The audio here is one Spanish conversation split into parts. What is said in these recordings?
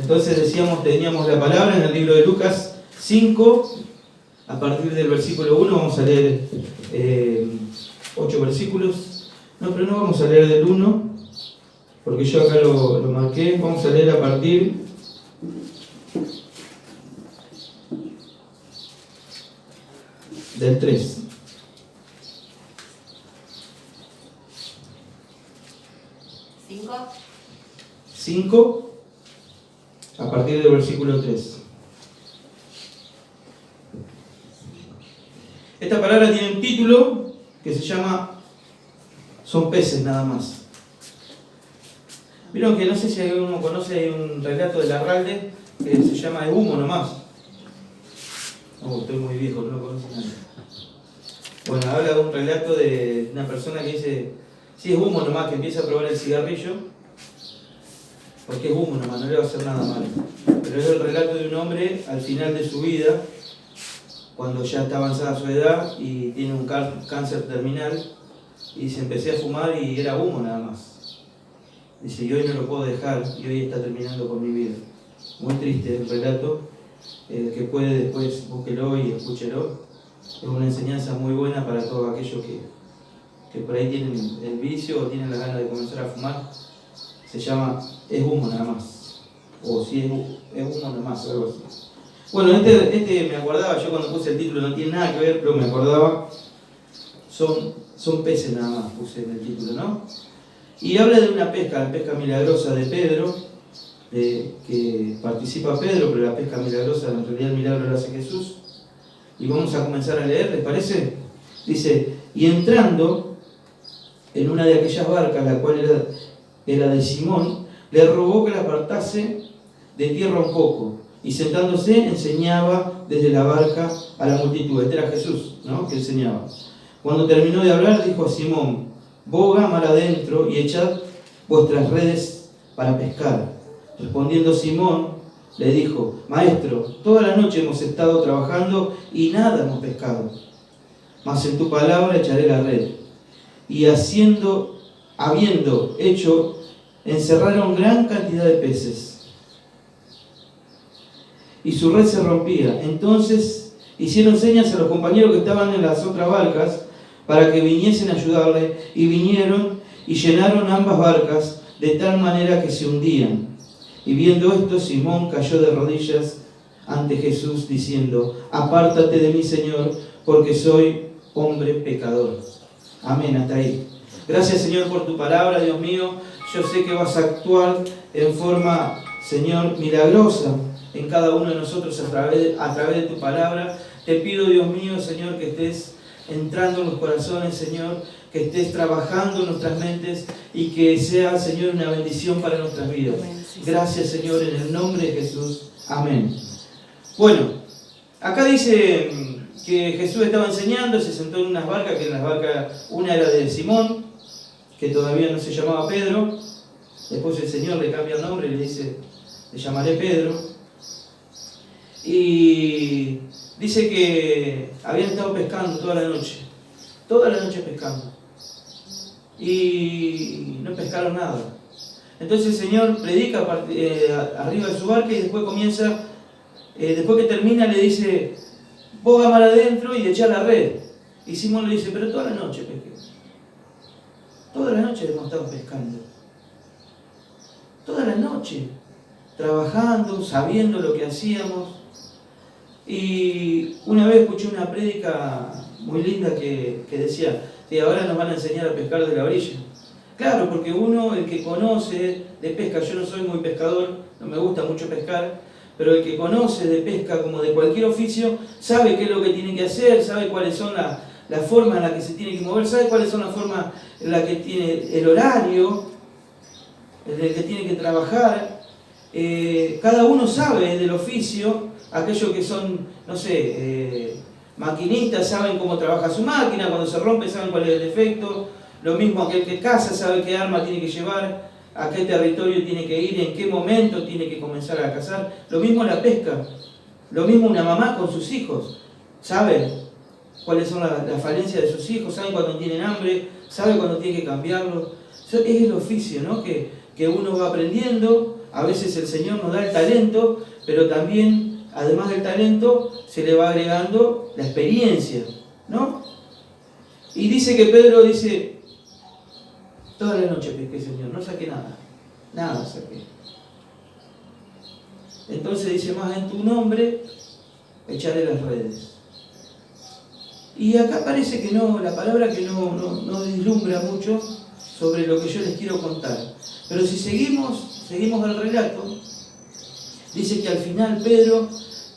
Entonces teníamos la palabra en el libro de Lucas 5, a partir del versículo 1, vamos a leer 8 versículos. No, pero no vamos a leer del 1, porque yo acá lo marqué. Vamos a leer a partir del 3. ¿5? A partir del versículo 3. Esta palabra tiene un título que se llama Son peces nada más. Vieron que no sé si alguno conoce, hay un relato de Larralde que se llama Es humo nomás. Estoy muy viejo, no lo conoce nadie. Bueno, habla de un relato de una persona que dice, sí, es humo nomás, que empieza a probar el cigarrillo, porque es humo nomás, no le va a hacer nada malo. Pero es el relato de un hombre al final de su vida, cuando ya está avanzada su edad y tiene un cáncer terminal, y dice, empecé a fumar y era humo nada más. Dice, y hoy no lo puedo dejar, y hoy está terminando con mi vida. Muy triste el relato, el que puede después búsquelo y escúchelo. Es una enseñanza muy buena para todos aquellos que por ahí tienen el vicio o tienen la ganas de comenzar a fumar. Se llama Es humo nada más, o si es humo nada más, o algo así. Bueno, este me acordaba, yo cuando puse el título no tiene nada que ver, pero me acordaba, son peces nada más, puse en el título, ¿no? Y habla de una pesca, la pesca milagrosa de Pedro, que participa Pedro, pero la pesca milagrosa, en realidad el milagro lo hace Jesús. Y vamos a comenzar a leer, ¿les parece? Dice, y entrando en una de aquellas barcas, la cual era de Simón, le rogó que la apartase de tierra un poco, y sentándose enseñaba desde la barca a la multitud. Este era Jesús, ¿no?, que enseñaba. Cuando terminó de hablar, dijo a Simón, boga mar adentro y echad vuestras redes para pescar. Respondiendo Simón, le dijo, Maestro, toda la noche hemos estado trabajando y nada hemos pescado, mas en tu palabra echaré la red. Y habiendo hecho, encerraron gran cantidad de peces, y su red se rompía. Entonces hicieron señas a los compañeros que estaban en las otras barcas para que viniesen a ayudarle, y vinieron y llenaron ambas barcas de tal manera que se hundían. Y viendo esto, Simón cayó de rodillas ante Jesús, diciendo, apártate de mí, Señor, porque soy hombre pecador. Amén, hasta ahí. Gracias, Señor, por tu palabra, Dios mío. Yo sé que vas a actuar en forma, Señor, milagrosa en cada uno de nosotros a través de tu palabra. Te pido, Dios mío, Señor, que estés entrando en los corazones, Señor, que estés trabajando en nuestras mentes y que sea, Señor, una bendición para nuestras vidas. Gracias, Señor, en el nombre de Jesús. Amén. Bueno, acá dice que Jesús estaba enseñando, se sentó en unas barcas, que en las barcas, una era de Simón, que todavía no se llamaba Pedro. Después el Señor le cambia el nombre y le dice, le llamaré Pedro. Y dice que habían estado pescando toda la noche pescando, y no pescaron nada. Entonces el Señor predica arriba de su barca y después comienza, después que termina le dice, boga mar adentro y echa la red. Y Simón le dice, pero toda la noche pesqué. Toda la noche hemos estado pescando. Toda la noche, trabajando, sabiendo lo que hacíamos. Y una vez escuché una prédica muy linda que decía, sí, ahora nos van a enseñar a pescar de la orilla. Claro, porque uno, el que conoce de pesca, yo no soy muy pescador, no me gusta mucho pescar, pero el que conoce de pesca como de cualquier oficio, sabe qué es lo que tiene que hacer, sabe cuáles son las formas en las que se tiene que mover, sabe cuáles son las formas en las que tiene el horario, en el que tiene que trabajar. Cada uno sabe del oficio. Aquellos que son, no sé, maquinistas saben cómo trabaja su máquina, cuando se rompe saben cuál es el defecto. Lo mismo aquel que caza sabe qué arma tiene que llevar, a qué territorio tiene que ir, en qué momento tiene que comenzar a cazar. Lo mismo la pesca, lo mismo una mamá con sus hijos. Sabe cuáles son las falencias de sus hijos, saben cuando tienen hambre, sabe cuando tiene que cambiarlo. Es el oficio, ¿no?, que uno va aprendiendo A veces el Señor nos da el talento, pero también, además del talento, se le va agregando la experiencia, ¿no? Y dice que Pedro dice, toda la noche pesqué, Señor, no saqué nada, nada saqué. Entonces dice, más en tu nombre echaré las redes. Y acá parece que no, la palabra que no vislumbra mucho sobre lo que yo les quiero contar. Pero si seguimos el relato, dice que al final Pedro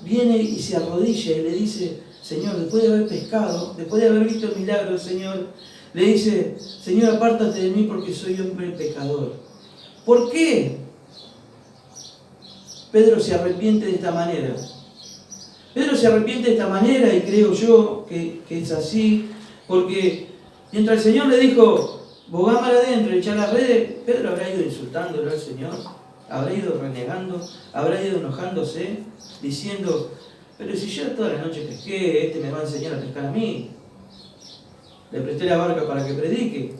viene y se arrodilla y le dice, Señor, después de haber pescado, después de haber visto el milagro del Señor, le dice, Señor, apártate de mí porque soy hombre pecador. ¿Por qué Pedro se arrepiente de esta manera? Pedro se arrepiente de esta manera y creo yo que es así, porque mientras el Señor le dijo, bogá mar adentro, echar las redes, Pedro habrá ido insultándolo al Señor, habrá ido renegando, habrá ido enojándose, diciendo, pero si yo toda la noche pesqué, este me va a enseñar a pescar a mí. Le presté la barca para que predique.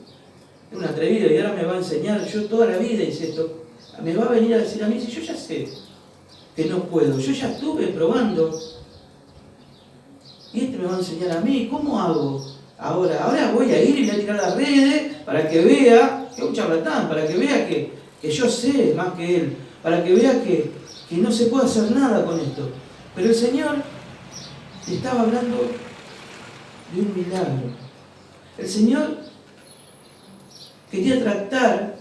Es un atrevido y ahora me va a enseñar, yo toda la vida hice esto. Me va a venir a decir a mí, si yo ya sé que no puedo, yo ya estuve probando. Y este me va a enseñar a mí, ¿cómo hago? Ahora voy a ir y voy a tirar las redes para que vea, que es un charlatán, para que vea que yo sé más que él, para que vea que no se puede hacer nada con esto. Pero el Señor estaba hablando de un milagro. El Señor quería tratar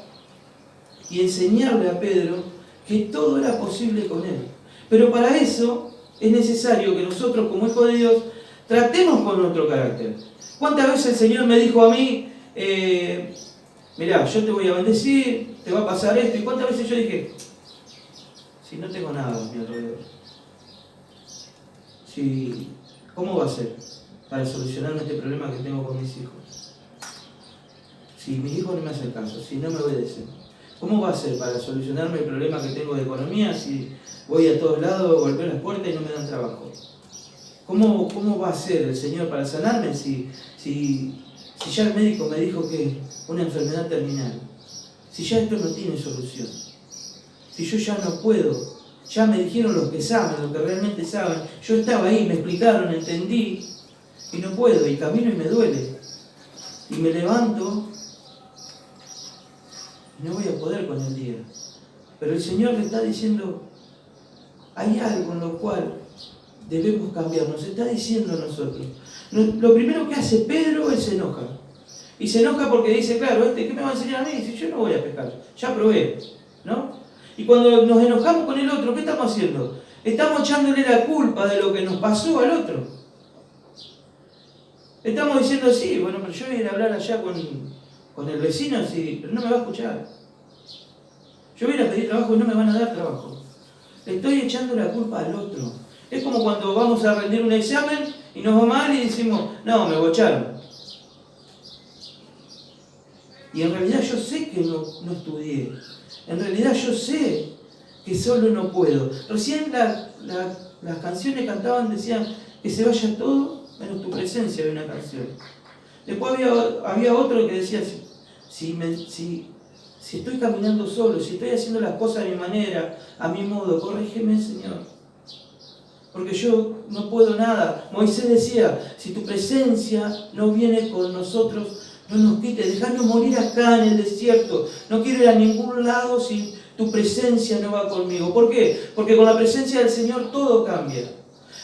y enseñarle a Pedro que todo era posible con él. Pero para eso es necesario que nosotros, como hijos de Dios, tratemos con nuestro carácter. ¿Cuántas veces el Señor me dijo a mí, mirá, yo te voy a bendecir, te va a pasar esto? ¿Y cuántas veces yo dije, si no tengo nada a mi alrededor? ¿Cómo va a ser para solucionarme este problema que tengo con mis hijos? Si mis hijos no me hacen caso, si no me obedecen, ¿cómo va a ser para solucionarme el problema que tengo de economía si voy a todos lados, golpeo las puertas y no me dan trabajo? ¿Cómo va a ser el Señor para sanarme si ya el médico me dijo que es una enfermedad terminal? Si ya esto no tiene solución. Si yo ya no puedo. Ya me dijeron los que saben, los que realmente saben. Yo estaba ahí, me explicaron, entendí. Y no puedo, y camino y me duele. Y me levanto y no voy a poder con el día. Pero el Señor le está diciendo, hay algo en lo cual debemos cambiar, nos está diciendo a nosotros. Lo primero que hace Pedro es se enoja. Y se enoja porque dice, claro, ¿qué me va a enseñar a mí? Si yo no voy a pescar, ya probé, ¿no? Y cuando nos enojamos con el otro, ¿qué estamos haciendo? Estamos echándole la culpa de lo que nos pasó al otro. Estamos diciendo, sí, bueno, pero yo voy a ir a hablar allá con el vecino, sí, pero no me va a escuchar. Yo voy a ir a pedir trabajo y no me van a dar trabajo. Le estoy echando la culpa al otro. Es como cuando vamos a rendir un examen y nos va mal y decimos, no, me bocharon. Y en realidad yo sé que no estudié. En realidad yo sé que solo no puedo. Recién las canciones cantaban, decían que se vaya todo menos tu presencia de una canción. Después había otro que decía, si estoy caminando solo, si estoy haciendo las cosas de mi manera, a mi modo, corrígeme, Señor. Porque yo no puedo nada. Moisés decía, si tu presencia no viene con nosotros, no nos quites, dejanos morir acá en el desierto. No quiero ir a ningún lado si tu presencia no va conmigo. ¿Por qué? Porque con la presencia del Señor todo cambia.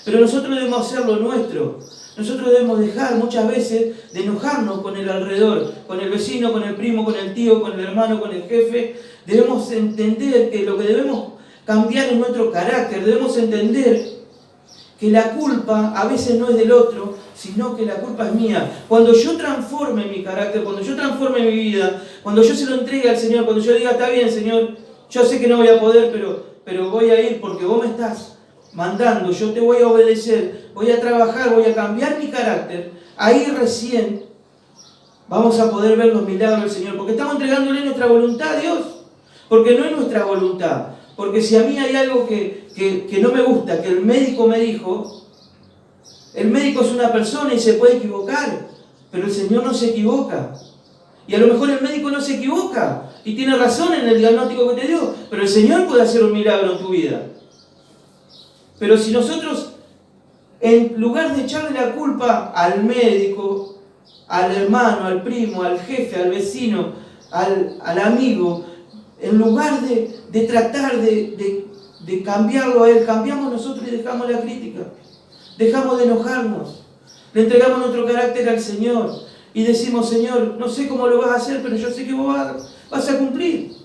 Pero nosotros debemos hacer lo nuestro. Nosotros debemos dejar muchas veces de enojarnos con el alrededor, con el vecino, con el primo, con el tío, con el hermano, con el jefe. Debemos entender que lo que debemos cambiar es nuestro carácter. Debemos entender que la culpa a veces no es del otro, sino que la culpa es mía. Cuando yo transforme mi carácter, cuando yo transforme mi vida, cuando yo se lo entregue al Señor, cuando yo diga, está bien, Señor, yo sé que no voy a poder, pero voy a ir porque vos me estás mandando, yo te voy a obedecer, voy a trabajar, voy a cambiar mi carácter, ahí recién vamos a poder ver los milagros del Señor, porque estamos entregándole nuestra voluntad a Dios, porque no es nuestra voluntad. Porque si a mí hay algo que no me gusta, que el médico me dijo, el médico es una persona y se puede equivocar, pero el Señor no se equivoca. Y a lo mejor el médico no se equivoca y tiene razón en el diagnóstico que te dio, pero el Señor puede hacer un milagro en tu vida. Pero si nosotros, en lugar de echarle la culpa al médico, al hermano, al primo, al jefe, al vecino, al amigo, en lugar de tratar de cambiarlo a él, cambiamos nosotros y dejamos la crítica, dejamos de enojarnos, le entregamos nuestro carácter al Señor y decimos: Señor, no sé cómo lo vas a hacer, pero yo sé que vos vas a cumplir.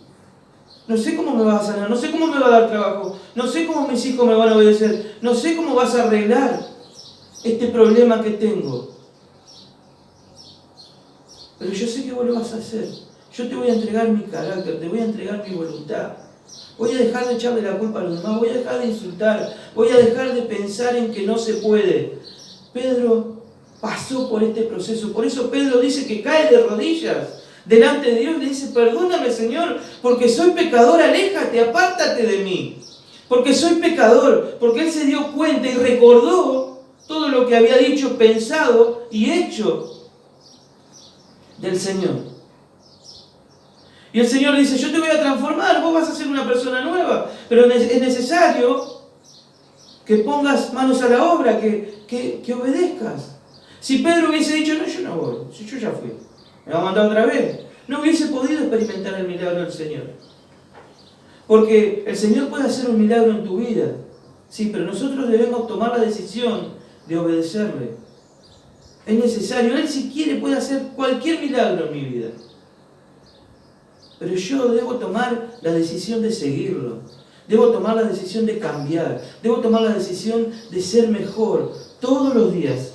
No sé cómo me vas a sanar, no sé cómo me va a dar trabajo, no sé cómo mis hijos me van a obedecer, no sé cómo vas a arreglar este problema que tengo. Pero yo sé que vos lo vas a hacer. Yo te voy a entregar mi carácter, te voy a entregar mi voluntad. Voy a dejar de echarle la culpa a los demás, voy a dejar de insultar, voy a dejar de pensar en que no se puede. Pedro pasó por este proceso, por eso Pedro dice que cae de rodillas delante de Dios y le dice: perdóname, Señor, porque soy pecador, aléjate, apártate de mí, porque soy pecador, porque él se dio cuenta y recordó todo lo que había dicho, pensado y hecho del Señor. Y el Señor dice: yo te voy a transformar, vos vas a ser una persona nueva, pero es necesario que pongas manos a la obra, que obedezcas. Si Pedro hubiese dicho: no, yo no voy, si yo ya fui, me va a mandar otra vez, no hubiese podido experimentar el milagro del Señor. Porque el Señor puede hacer un milagro en tu vida, sí, pero nosotros debemos tomar la decisión de obedecerle. Es necesario, Él si quiere puede hacer cualquier milagro en mi vida. Pero yo debo tomar la decisión de seguirlo. Debo tomar la decisión de cambiar. Debo tomar la decisión de ser mejor todos los días.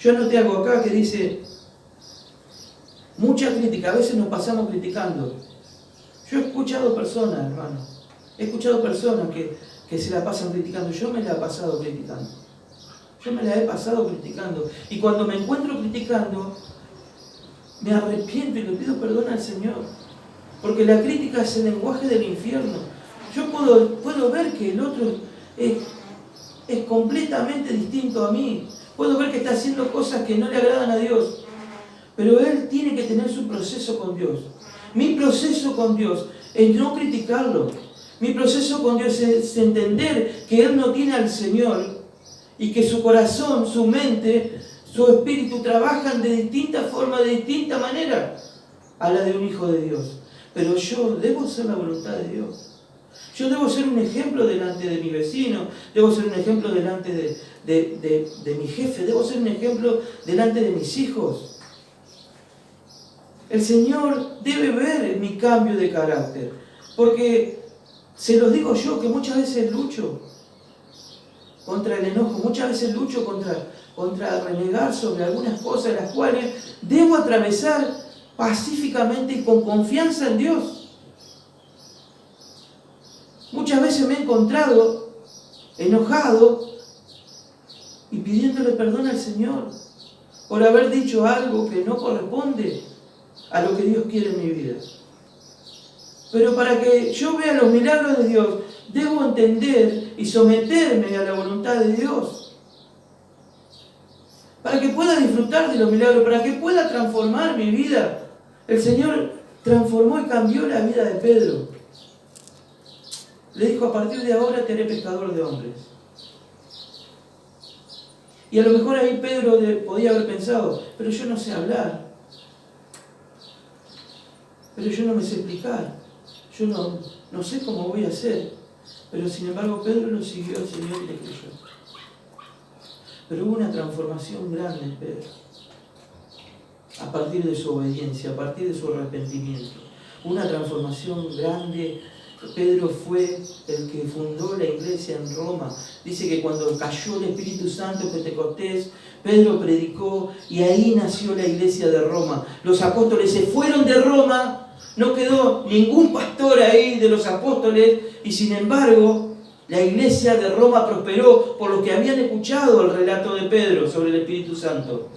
Yo anoté algo acá que dice: mucha crítica, a veces nos pasamos criticando. Yo he escuchado personas, hermano, he escuchado personas que se la pasan criticando. Yo me la he pasado criticando. Yo me la he pasado criticando. Y cuando me encuentro criticando, me arrepiento y le pido perdón al Señor. Porque la crítica es el lenguaje del infierno. Yo puedo ver que el otro es completamente distinto a mí. Puedo ver que está haciendo cosas que no le agradan a Dios. Pero él tiene que tener su proceso con Dios. Mi proceso con Dios es no criticarlo. Mi proceso con Dios es entender que él no tiene al Señor y que su corazón, su mente, su espíritu trabajan de distinta forma, de distinta manera a la de un hijo de Dios. Pero yo debo hacer la voluntad de Dios. Yo debo ser un ejemplo delante de mi vecino, debo ser un ejemplo delante de mi jefe, debo ser un ejemplo delante de mis hijos. El Señor debe ver mi cambio de carácter, porque se los digo yo que muchas veces lucho contra el enojo, muchas veces lucho contra renegar sobre algunas cosas las cuales debo atravesar pacíficamente y con confianza en Dios. Muchas veces me he encontrado enojado y pidiéndole perdón al Señor por haber dicho algo que no corresponde a lo que Dios quiere en mi vida. Pero para que yo vea los milagros de Dios, debo entender y someterme a la voluntad de Dios. Para que pueda disfrutar de los milagros, para que pueda transformar mi vida. El Señor transformó y cambió la vida de Pedro. Le dijo: a partir de ahora te haré pescador de hombres. Y a lo mejor ahí Pedro podía haber pensado: pero yo no sé hablar. Pero yo no me sé explicar. Yo no sé cómo voy a hacer. Pero sin embargo Pedro lo siguió al Señor y le creyó. Pero hubo una transformación grande en Pedro. A partir de su obediencia, a partir de su arrepentimiento. Una transformación grande. Pedro fue el que fundó la iglesia en Roma. Dice que cuando cayó el Espíritu Santo, Pentecostés, Pedro predicó y ahí nació la iglesia de Roma. Los apóstoles se fueron de Roma, no quedó ningún pastor ahí de los apóstoles y sin embargo la iglesia de Roma prosperó por lo que habían escuchado el relato de Pedro sobre el Espíritu Santo.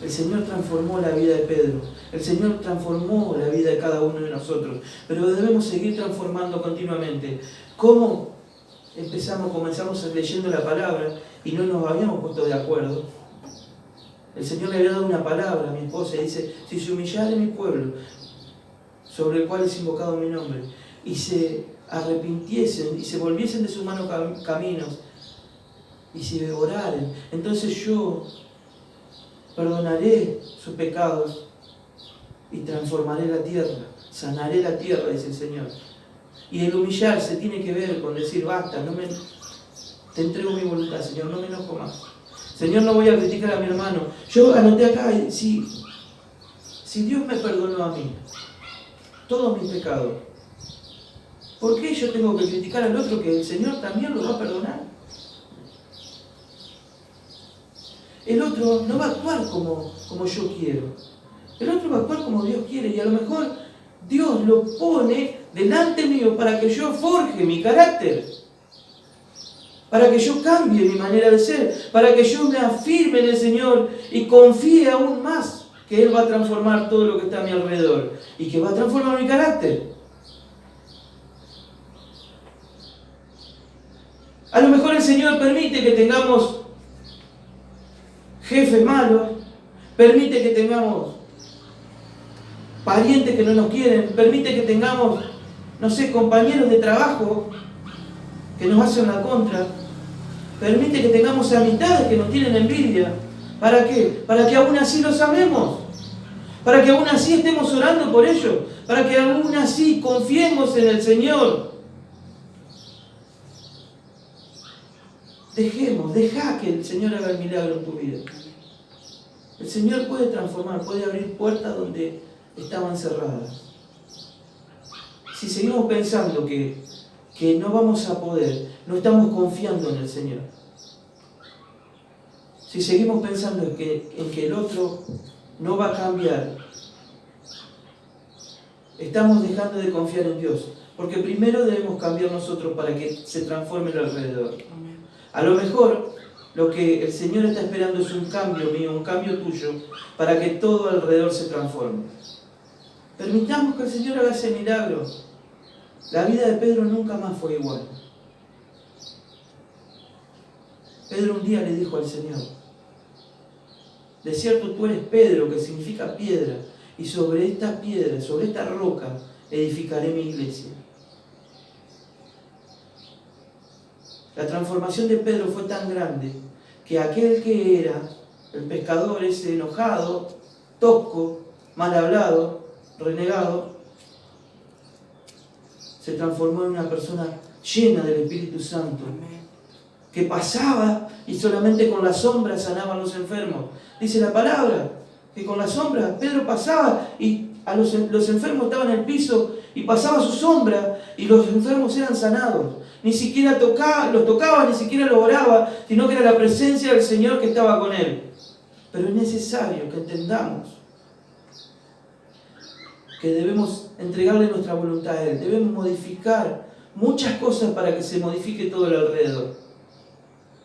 El Señor transformó la vida de Pedro. El Señor transformó la vida de cada uno de nosotros. Pero debemos seguir transformando continuamente. ¿Cómo comenzamos leyendo la palabra y no nos habíamos puesto de acuerdo? El Señor le había dado una palabra a mi esposa y dice, si se humillare mi pueblo, sobre el cual es invocado mi nombre, y se arrepintiesen y se volviesen de sus malos caminos y se oraren, entonces yo perdonaré sus pecados y transformaré la tierra, sanaré la tierra, dice el Señor. Y el humillarse tiene que ver con decir, basta, te entrego mi voluntad, Señor, no me enojo más. Señor, no voy a criticar a mi hermano. Yo anoté acá, si Dios me perdonó a mí todos mis pecados, ¿por qué yo tengo que criticar al otro que el Señor también lo va a perdonar? El otro no va a actuar como yo quiero. El otro va a actuar como Dios quiere. Y a lo mejor Dios lo pone delante mío para que yo forje mi carácter. Para que yo cambie mi manera de ser. Para que yo me afirme en el Señor y confíe aún más que Él va a transformar todo lo que está a mi alrededor. Y que va a transformar mi carácter. A lo mejor el Señor permite que tengamos jefes malos, permite que tengamos parientes que no nos quieren, permite que tengamos, no sé, compañeros de trabajo que nos hacen la contra, permite que tengamos amistades que nos tienen envidia. ¿Para qué? Para que aún así los amemos, para que aún así estemos orando por ellos, para que aún así confiemos en el Señor. Deja que el Señor haga el milagro en tu vida. El Señor puede transformar, puede abrir puertas donde estaban cerradas. Si seguimos pensando que no vamos a poder, no estamos confiando en el Señor. Si seguimos pensando en que el otro no va a cambiar, estamos dejando de confiar en Dios. Porque primero debemos cambiar nosotros para que se transforme el alrededor. A lo mejor lo que el Señor está esperando es un cambio mío, un cambio tuyo, para que todo alrededor se transforme. Permitamos que el Señor haga ese milagro. La vida de Pedro nunca más fue igual. Pedro un día le dijo al Señor, de cierto tú eres Pedro, que significa piedra, y sobre esta piedra, sobre esta roca, edificaré mi iglesia. La transformación de Pedro fue tan grande que aquel que era el pescador ese enojado, tosco, mal hablado, renegado, se transformó en una persona llena del Espíritu Santo, que pasaba y solamente con la sombra sanaban los enfermos. Dice la palabra que con la sombra Pedro pasaba y los enfermos estaban en el piso y pasaba su sombra y los enfermos eran sanados. Ni siquiera los tocaba, ni siquiera los oraba, sino que era la presencia del Señor que estaba con él. Pero es necesario que entendamos que debemos entregarle nuestra voluntad a Él. Debemos modificar muchas cosas para que se modifique todo el alrededor.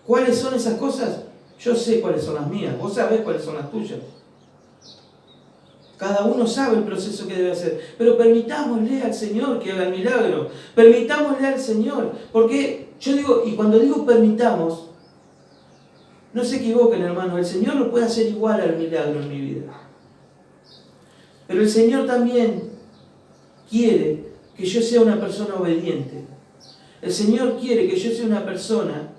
¿Cuáles son esas cosas? Yo sé cuáles son las mías, vos sabés cuáles son las tuyas. Cada uno sabe el proceso que debe hacer, pero permitámosle al Señor que haga el milagro. Permitámosle al Señor, porque yo digo, y cuando digo permitamos, no se equivoquen, hermanos, el Señor lo puede hacer igual al milagro en mi vida. Pero el Señor también quiere que yo sea una persona obediente. El Señor quiere que yo sea una persona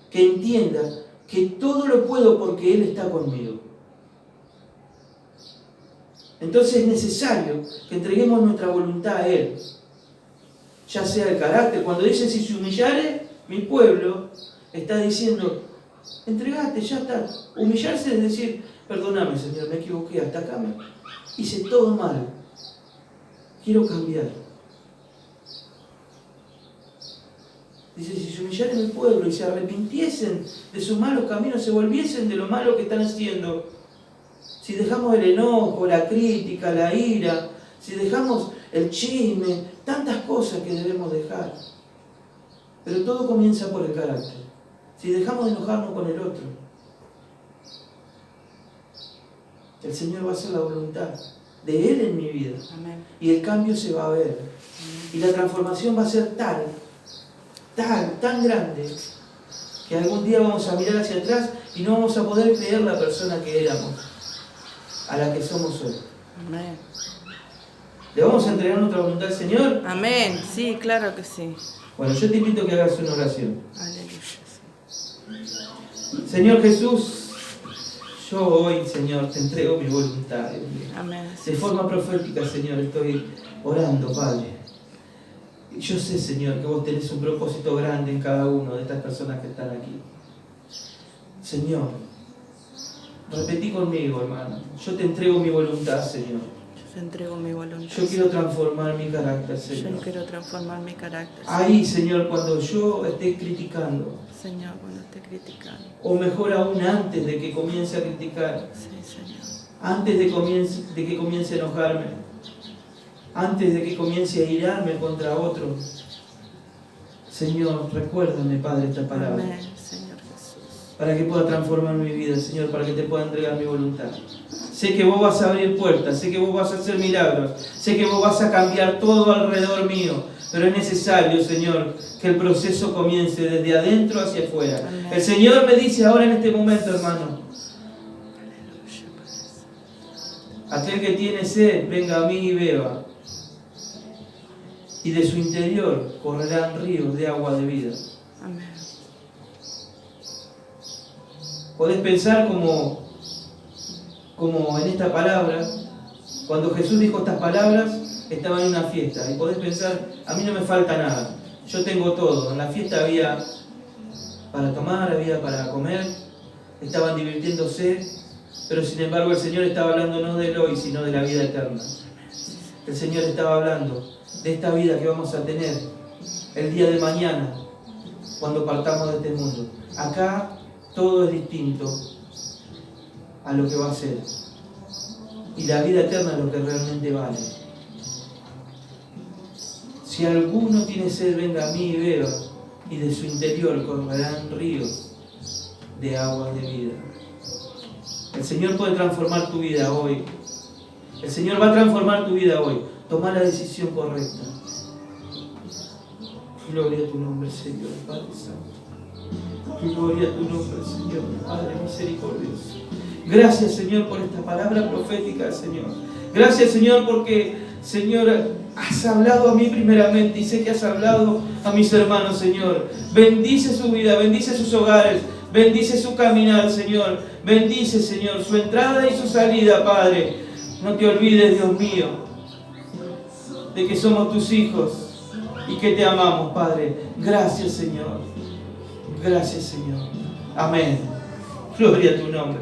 que entienda que todo lo puedo porque Él está conmigo. Entonces es necesario que entreguemos nuestra voluntad a Él. Ya sea el carácter. Cuando dice si se humillare mi pueblo, está diciendo, entregate, ya está. Humillarse es decir, perdóname Señor, me equivoqué, hasta acá hice todo mal. Quiero cambiar. Dice, si se humillare mi pueblo y se arrepintiesen de sus malos caminos, se volviesen de lo malo que están haciendo, si dejamos el enojo, la crítica, la ira, si dejamos el chisme, tantas cosas que debemos dejar. Pero todo comienza por el carácter. Si dejamos de enojarnos con el otro, el Señor va a hacer la voluntad de Él en mi vida. Amén. Y el cambio se va a ver. Amén. Y la transformación va a ser tan grande, Que algún día vamos a mirar hacia atrás y no vamos a poder creer la persona que éramos, a la que somos hoy. Amén. ¿Le vamos a entregar nuestra voluntad al Señor? Amén. Sí, claro que sí. Bueno, yo te invito a que hagas una oración. Aleluya. Señor Jesús, yo hoy, Señor, te entrego mi voluntad, Dios mío. Amén. De forma profética, Señor, estoy orando, Padre. Yo sé, Señor, que vos tenés un propósito grande en cada uno de estas personas que están aquí. Señor, repetí conmigo, hermano. Yo te entrego mi voluntad, Señor. Yo te entrego mi voluntad. Yo quiero transformar mi carácter, Señor. Yo quiero transformar mi carácter. Ahí, Señor, cuando yo esté criticando, Señor, cuando esté criticando. o mejor aún antes de que comience a criticar, Sí, Señor. antes de que comience a enojarme, antes de que comience a irarme contra otro. Señor, recuérdame, Padre, esta palabra. Amén, Señor Jesús. Para que pueda transformar mi vida, Señor, para que te pueda entregar mi voluntad. Sé que vos vas a abrir puertas, sé que vos vas a hacer milagros, sé que vos vas a cambiar todo alrededor mío, pero es necesario, Señor, que el proceso comience desde adentro hacia afuera. Amén. El Señor me dice ahora en este momento, hermano, aquel que tiene sed, venga a mí y beba, y de su interior correrán ríos de agua de vida. Amén. Podés pensar como en esta palabra, cuando Jesús dijo estas palabras, estaba en una fiesta, y podés pensar, a mí no me falta nada, yo tengo todo. En la fiesta había para tomar, había para comer, estaban divirtiéndose, pero sin embargo el Señor estaba hablando no del hoy, sino de la vida eterna. El Señor estaba hablando de esta vida que vamos a tener el día de mañana, cuando partamos de este mundo. Acá todo es distinto a lo que va a ser. Y la vida eterna es lo que realmente vale. Si alguno tiene sed, venga a mí y beba, y de su interior correrán ríos de agua de vida. El Señor puede transformar tu vida hoy. El Señor va a transformar tu vida hoy. Toma la decisión correcta. Gloria a tu nombre, Señor, Padre Santo. Gloria a tu nombre, Señor, Padre misericordioso. Gracias, Señor, por esta palabra profética, Señor. Gracias, Señor, porque, Señor, has hablado a mí primeramente y sé que has hablado a mis hermanos, Señor. Bendice su vida, bendice sus hogares, bendice su caminar, Señor. Bendice, Señor, su entrada y su salida, Padre. No te olvides, Dios mío, de que somos tus hijos y que te amamos, Padre. Gracias, Señor. Gracias, Señor. Amén. Gloria a tu nombre.